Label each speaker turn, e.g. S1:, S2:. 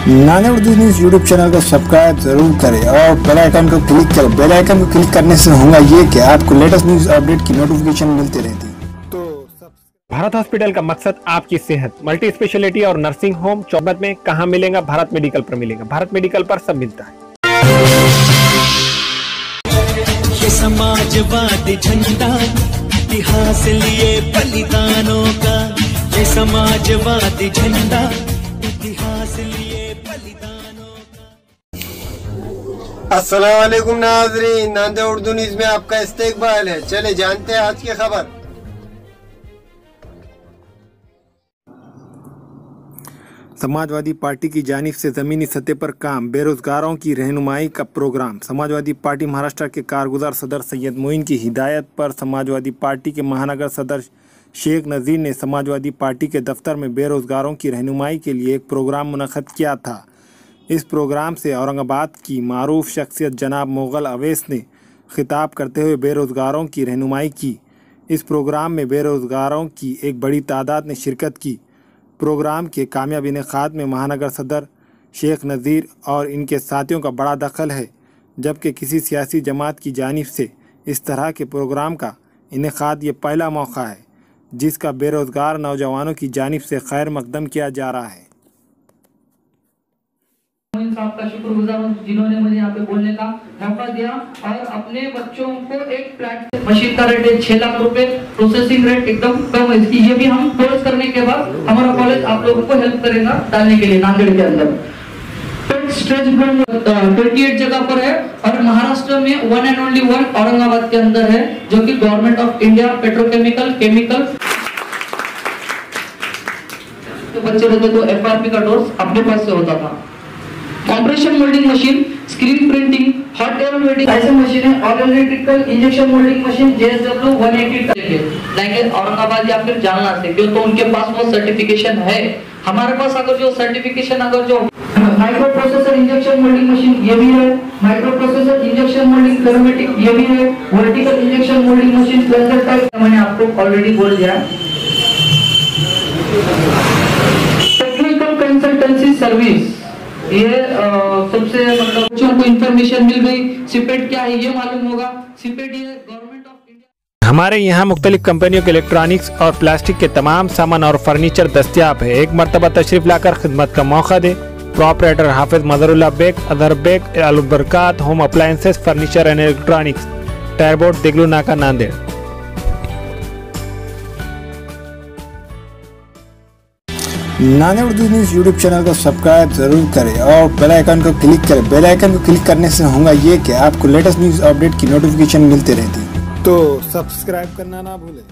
S1: नाने Urdu news YouTube channel को subscribe जरूर करें और बेल आइकन को क्लिक करें। बेल आइकन को क्लिक करने से होगा ये कि आपको लेटेस्ट न्यूज़ अपडेट की नोटिफिकेशन मिलती रहती है।
S2: भारत हॉस्पिटल का मकसद आपकी सेहत, मल्टी स्पेशलिटी और नर्सिंग होम चौबत में कहाँ मिलेगा? भारत मेडिकल पर मिलेगा। भारत मेडिकल पर सब मिलता है।
S3: ये समाजवादी झंडा इतिहास लिए बलिदानों का, ये समाजवादी झंडा इतिहास लिए बलिदानों का।
S4: अस्सलाम वालेकुम नाज़रीन, नांदे उर्दू न्यूज़ में आपका इस्तकबाल है। चले जानते हैं आज की खबर।
S1: समाजवादी पार्टी की जानिब से ज़मीनी सतह पर काम बेरोजगारों की रहनुमाई का प्रोग्राम। समाजवादी पार्टी महाराष्ट्र के कारगुजार सदर सैयद मोइन की हिदायत पर समाजवादी पार्टी के महानगर सदर शेख नज़ीर ने समाजवादी पार्टी के दफ्तर में बेरोजगारों की रहनुमाई के लिए एक प्रोग्राम मुनक़्क़द किया था। इस प्रोग्राम से औरंगाबाद की मारूफ शख्सियत जनाब मुग़ल अवैस ने खिताब करते हुए बेरोजगारों की रहनुमाई की। इस प्रोग्राम में बेरोजगारों की एक बड़ी तादाद ने शिरकत की। प्रोग्राम के कामयाब इनेकाद में महानगर सदर शेख नज़ीर और इनके साथियों का बड़ा दखल है, जबकि किसी सियासी जमात की जानिब से इस तरह के प्रोग्राम का इनेकाद ये पहला मौका है जिसका बेरोज़गार नौजवानों की जानिब से खैर मकदम किया जा रहा है।
S5: साहब का शुक्रगुजार हूं जिन्होंने मुझे यहाँ पे बोलने का मौका दिया और अपने बच्चों को एक प्लेटफॉर्म, मशीन का रेट है 6 लाख रुपए, प्रोसेसिंग रेट एकदम कम है इसकी। ये भी हम कोर्स करने के बाद हमारा कॉलेज आप लोगों को हेल्प करेगा डालने के लिए नांदेड़ के अंदर। स्ट्रेच 28 जगह पर है और महाराष्ट्र में one and only one Aurangabad के अंदर है, जो कि government of India petrochemical chemical बच्चे रहते तो FRP का डोज अपने पास से होता था। Compression moulding machine, screen printing, hot air welding, ऐसे मशीन है। All electrical injection moulding machine JSW 180 लाएंगे औरंगाबाद या फिर जालना से, क्यों तो उनके पास वो सर्टिफिकेशन है। हमारे पास अगर जो सर्टिफिकेशन अगर जो micro processor injection moulding machine ये भी है, माइक्रो प्रोसेसर इंजेक्शन मोल्डिंग थर्मेटिक ये भी है, vertical injection moulding machine प्लेसर type मैंने आपको ऑलरेडी बोल दिया। टेक्निकल कंसल्टेंसी सर्विस ये सबसे मतलब बच्चों को इंफॉर्मेशन मिल गई। सिपेट क्या है ये मालूम होगा। सिपेट ये गवर्नमेंट ऑफ इंडिया।
S2: हमारे यहाँ मुख्तलिफ कंपनियों के इलेक्ट्रॉनिक्स और प्लास्टिक के तमाम सामान और फर्नीचर दस्तियाब है। एक मरतबा तशरीफ लाकर खिदमत का मौका दे। Proprietor Hafiz Mazharullah Baig, other Baig, Al-Barkat home appliances, furniture and electronics, टायरबोर्ड, दिगलू नाका, नांदेड़।
S1: नाने उर्दू न्यूज़ यूट्यूब चैनल को सब्सक्राइब जरूर करें और बेल आइकन को क्लिक करें। बेल आइकन को क्लिक करने से होगा ये कि आपको लेटेस्ट न्यूज़ अपडेट की नोटिफिकेशन मिलती रहती है। तो सब्सक्राइब करना ना भूलें।